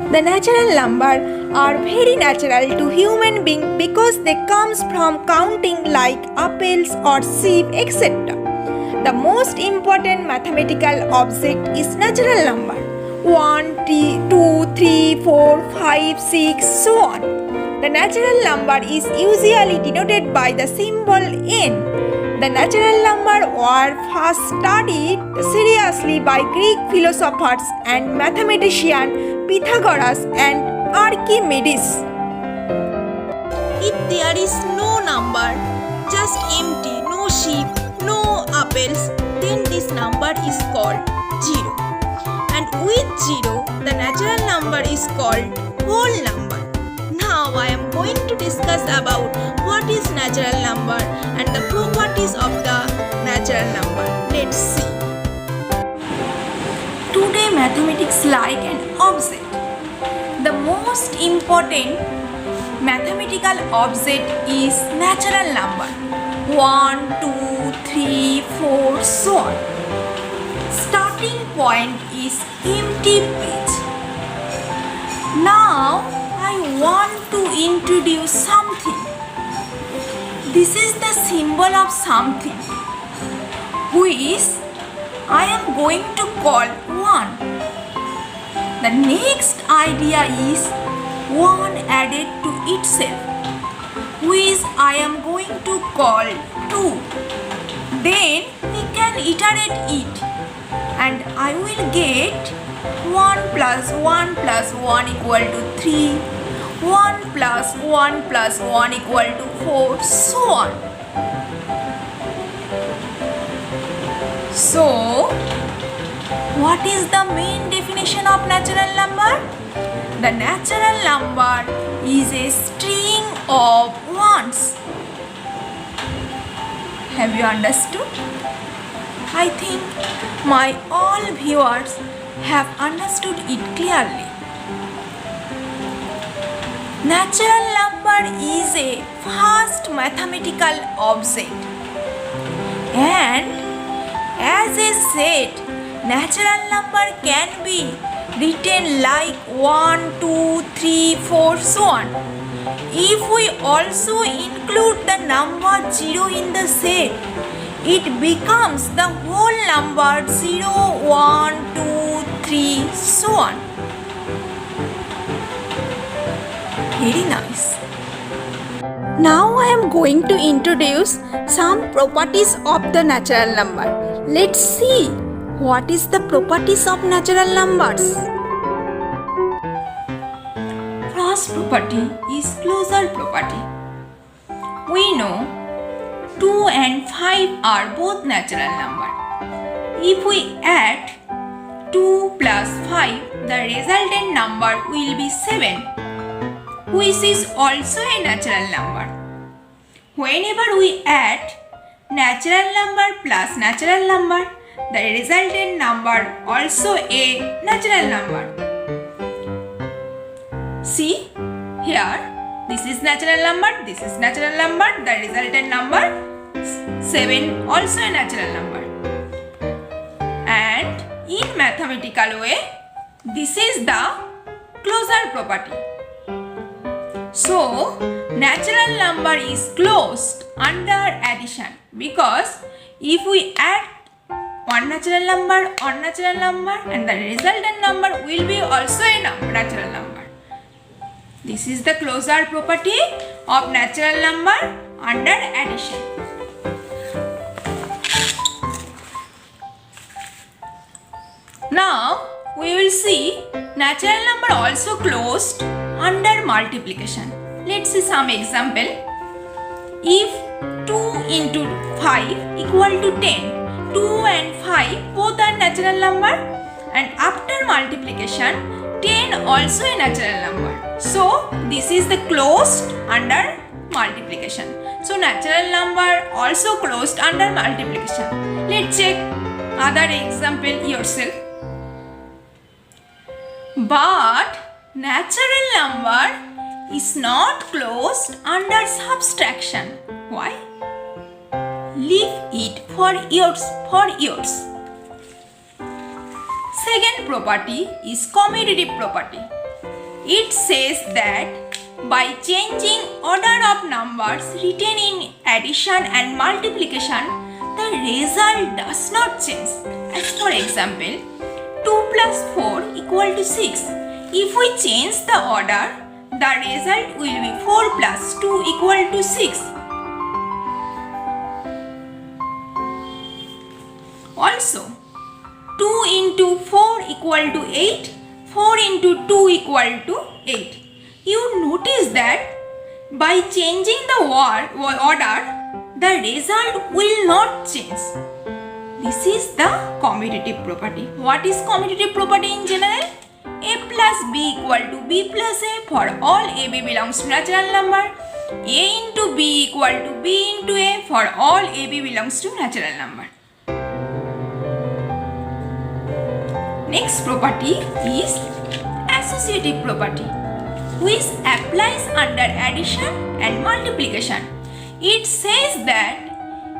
The natural number are very natural to human being because they comes from counting like apples or sheep, etc. The most important mathematical object is natural number 1, 2, 3, 4, 5, 6, so on. The natural number is usually denoted by the symbol n. The natural number were first studied seriously by Greek philosophers and mathematicians Pythagoras and Archimedes. If there is no number, just empty, no sheep, no apples, then this number is called 0. And with 0, the natural number is called whole number. Now I am going to discuss about what is natural number and the properties of the natural number. Let's see. Today mathematics like an object. The most important mathematical object is natural number 1, 2, 3, 4, so on. Starting point is empty page. Now I want to introduce something. This is the symbol of something which I am going to call 1. The next idea is 1 added to itself, which I am going to call 2. Then we can iterate it and I will get 1 plus 1 plus 1 equal to 3, 1 plus 1 plus 1 equal to 4, so on. So, what is the main definition of natural number? The natural number is a string of ones. Have you understood? I think my all viewers have understood it clearly. Natural number is a first mathematical object, and as I said, natural number can be written like 1, 2, 3, 4, so on. If we also include the number 0 in the set, it becomes the whole number 0, 1, 2, 3, so on. Very nice. Now I am going to introduce some properties of the natural number. Let's see what is the properties of natural numbers. First property is closure property. We know 2 and 5 are both natural numbers. If we add 2 plus 5, the resultant number will be 7, which is also a natural number. Whenever we add natural number plus natural number, the resultant number also a natural number. See here, this is natural number, this is natural number, the resultant number 7 also a natural number. And in mathematical way, this is the closure property. So, natural number is closed under addition because if we add one natural number and the resultant number will be also a natural number. This is the closure property of natural number under addition. Now we will see natural number also closed under multiplication. Let's see some example. If 2 into 5 equal to 10, 2 and 5 both are natural number, and after multiplication 10 also a natural number. So this is the closed under multiplication. So natural number also closed under multiplication. Let's check other example yourself. But natural number is not closed under subtraction. Why? Leave it for yours. Second property is commutative property. It says that by changing order of numbers written in addition and multiplication, the result does not change. As for example, 2 plus 4 equal to 6. If we change the order, the result will be 4 plus 2 equal to 6. Also, 2 into 4 equal to 8, 4 into 2 equal to 8. You notice that by changing the order, the result will not change. This is the commutative property. What is commutative property in general? A plus b equal to b plus a for all ab belongs to natural number. A into b equal to b into a for all ab belongs to natural number. Next property is associative property, which applies under addition and multiplication. It says that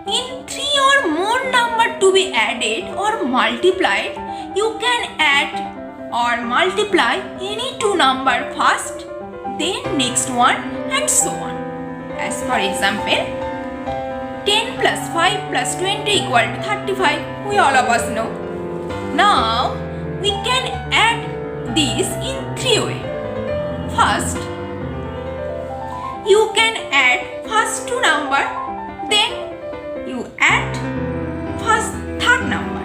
in 3 or more number to be added or multiplied, you can add or multiply any two number first, then next one, and so on. As for example, 10 plus 5 plus 20 equal to 35. We all of us know. Now we can add this in 3 ways. First, you can add first two number, then you add first third number.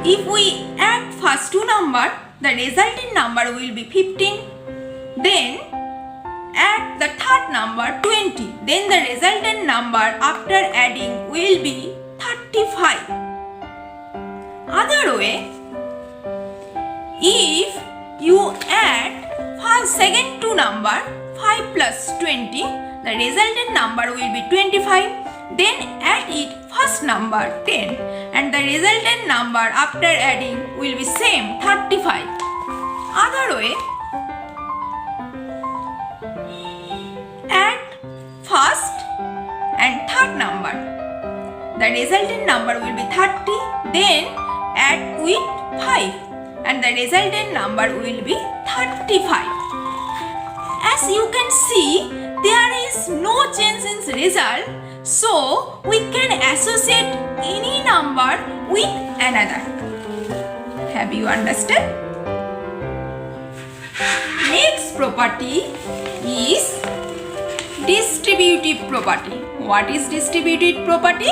If we add first two number, the resulting number will be 15. Then add the third number 20. Then the resultant number after adding will be 35. Other way, if you add second two number 5 plus 20, the resultant number will be 25. Then add it first number 10 and the resultant number after adding will be same 35. Other way, add first and third number. The resultant number will be 30. Then add with 5 and the resultant number will be 35. As you can see, there is no change in result, so we can associate any number with another. Have you understood? Next property is distributive property. What is distributive property?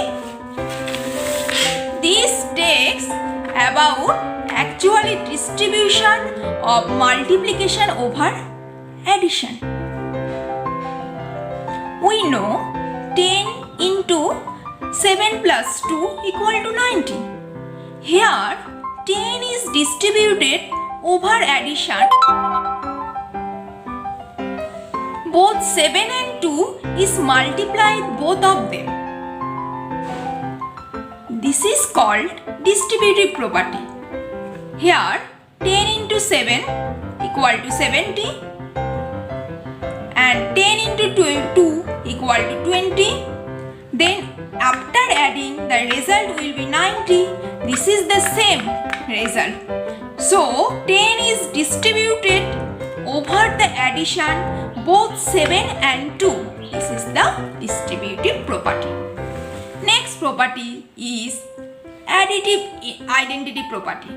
This takes about actually distribution of multiplication over addition. We know 10 into 7 plus 2 equal to 90. Here 10 is distributed over addition. Both 7 and 2 is multiplied both of them. This is called distributive property. Here 10 into 7 equal to 70 and 10 into 2 equal to 20. Then after adding, the result will be 90. This is the same result. So 10 is distributed over the addition both 7 and 2. This is the distributive property. Next property is additive identity property.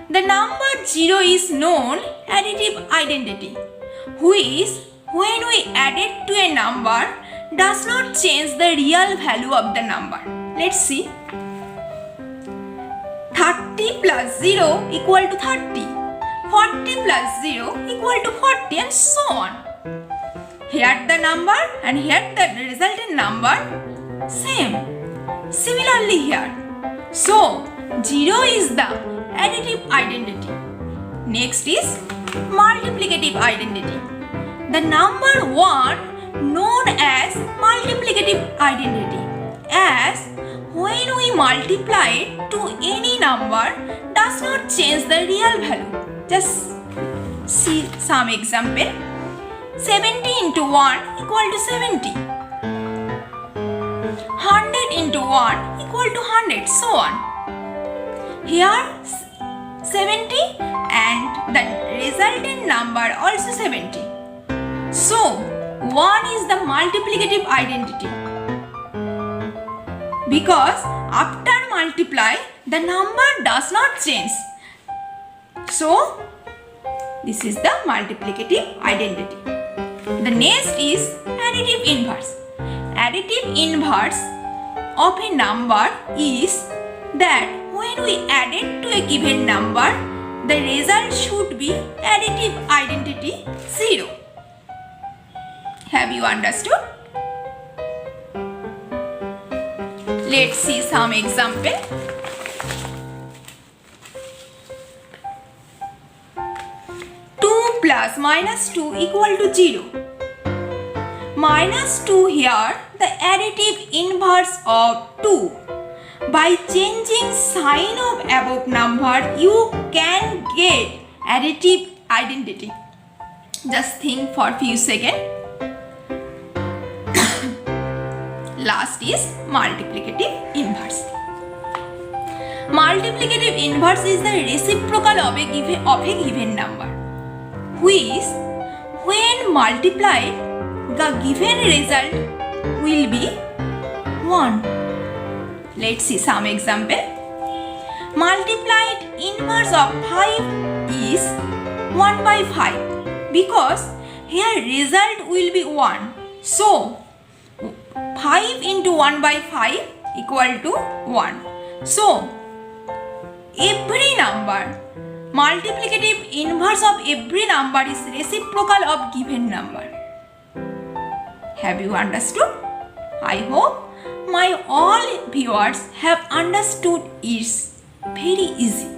The number 0 is known additive identity, which when we add it to a number does not change the real value of the number. Let's see. 30 plus 0 equal to 30. 40 plus 0 equal to 40 and so on. Here the number and here the resultant number same. Similarly here. So 0 is the additive identity. Next is multiplicative identity. The number 1 known as multiplicative identity, as when we multiply it to any number does not change the real value. Just see some example. 70 into 1 equal to 70. 100 into 1 equal to 100, so on. Here 70 and the resultant number also 70. So 1 is the multiplicative identity because after multiply the number does not change. So this is the multiplicative identity. The next is additive inverse. Additive inverse of a number is that when we add it to a given number, the result should be additive identity 0. Have you understood? Let's see some example. Plus minus 2 equal to 0. Minus 2 here, the additive inverse of 2. By changing sign of above number, you can get additive identity. Just think for few seconds. Last is multiplicative inverse. Multiplicative inverse is the reciprocal of a given number, which when multiplied the given result will be 1. Let's see some example. Multiplied inverse of 5 is 1 by 5 because here result will be 1. So 5 into 1 by 5 equal to 1. So every number, multiplicative inverse of every number is reciprocal of given number. Have you understood? I hope my all viewers have understood. It's very easy.